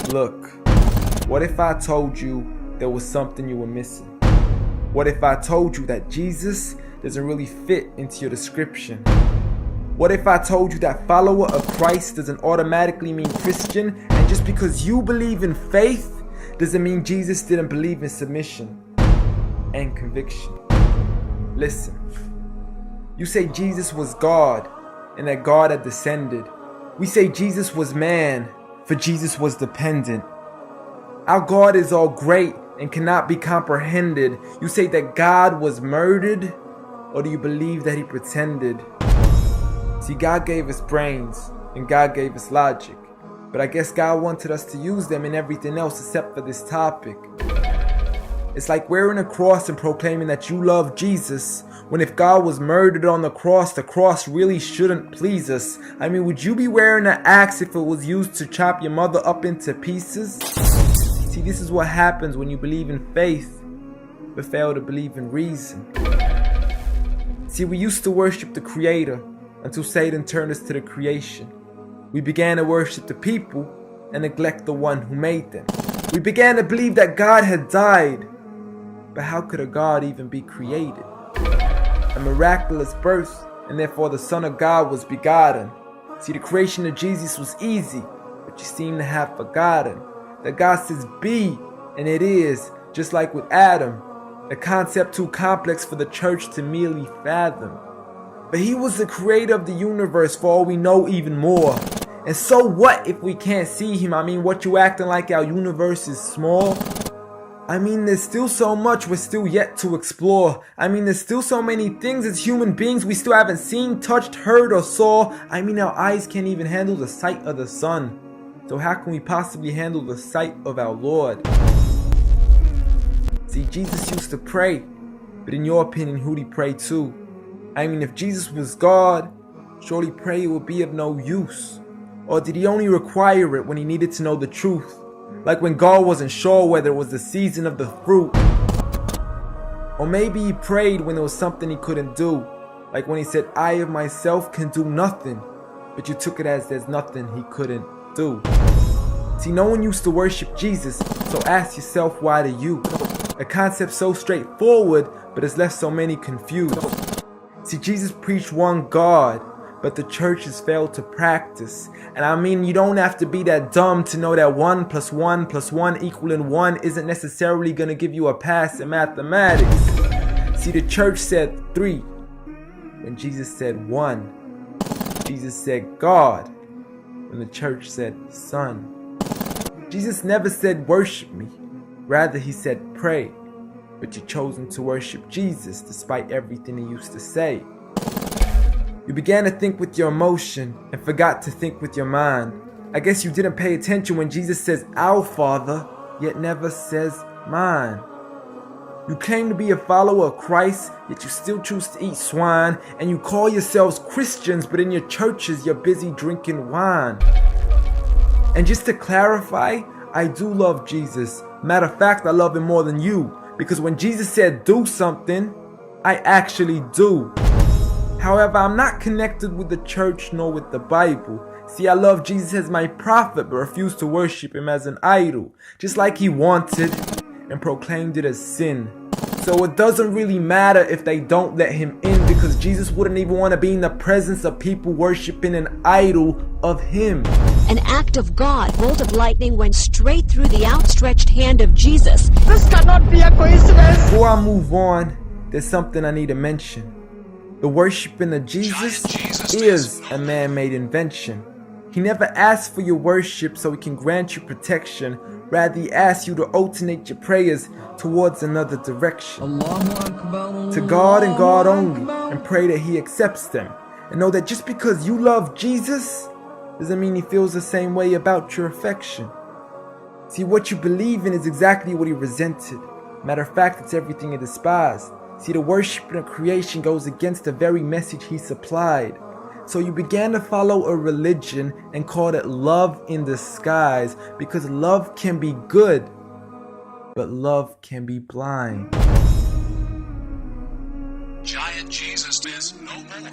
Look, what if I told you there was something you were missing? What if I told you that Jesus doesn't really fit into your description? What if I told you that follower of Christ doesn't automatically mean Christian, and just because you believe in faith doesn't mean Jesus didn't believe in submission and conviction? Listen, you say Jesus was God and that God had descended. We say Jesus was man, for Jesus was dependent. Our God is all great and cannot be comprehended. You say that God was murdered, or do you believe that he pretended? See, God gave us brains and God gave us logic, but I guess God wanted us to use them in everything else except for this topic. It's like wearing a cross and proclaiming that you love Jesus, when if God was murdered on the cross really shouldn't please us. I mean, would you be wearing an axe if it was used to chop your mother up into pieces? See, this is what happens when you believe in faith, but fail to believe in reason. See, we used to worship the Creator until Satan turned us to the creation. We began to worship the people and neglect the one who made them. We began to believe that God had died, but how could a God even be created? A miraculous birth, and therefore the Son of God was begotten. See, the creation of Jesus was easy, but you seem to have forgotten that God says be, and it is, just like with Adam, a concept too complex for the church to merely fathom. But he was the creator of the universe, for all we know, even more. And so what if we can't see him? I mean, what, you acting like our universe is small? I mean, there's still so much we're still yet to explore. I mean, there's still so many things as human beings we still haven't seen, touched, heard, or saw. I mean, our eyes can't even handle the sight of the sun. So how can we possibly handle the sight of our Lord? See, Jesus used to pray, but in your opinion, who'd he pray to? I mean, if Jesus was God, surely prayer would be of no use. Or did he only require it when he needed to know the truth? Like when God wasn't sure whether it was the season of the fruit. Or maybe he prayed when there was something he couldn't do. Like when he said, I of myself can do nothing. But you took it as there's nothing he couldn't do. See, no one used to worship Jesus, so ask yourself, why do you? A concept so straightforward, but has left so many confused. See, Jesus preached one God, but the church has failed to practice. And I mean, you don't have to be that dumb to know that 1 + 1 + 1 equaling 1 isn't necessarily going to give you a pass in mathematics. See, the church said 3 when Jesus said 1. Jesus said God when the church said Son. Jesus never said worship me, rather he said pray. But you've chosen to worship Jesus despite everything he used to say. You began to think with your emotion and forgot to think with your mind. I guess you didn't pay attention when Jesus says our Father, yet never says mine. You claim to be a follower of Christ, yet you still choose to eat swine, and you call yourselves Christians, but in your churches you're busy drinking wine. And just to clarify, I do love Jesus. Matter of fact, I love him more than you, because when Jesus said do something, I actually do. However, I'm not connected with the church nor with the Bible. See, I love Jesus as my prophet, but refuse to worship him as an idol, just like he wanted and proclaimed it as sin. So it doesn't really matter if they don't let him in, because Jesus wouldn't even want to be in the presence of people worshiping an idol of him. An act of God, bolt of lightning went straight through the outstretched hand of Jesus. This cannot be a coincidence. Before I move on, there's something I need to mention. The worshiping of Jesus is a man-made invention. He never asked for your worship so he can grant you protection. Rather, he asks you to alternate your prayers towards another direction. To God and God only, and pray that he accepts them. And know that just because you love Jesus doesn't mean he feels the same way about your affection. See, what you believe in is exactly what he resented. Matter of fact, it's everything he despised. See, the worship of creation goes against the very message he supplied. So you began to follow a religion and called it love in disguise, because love can be good, but love can be blind. Giant Jesus is no more.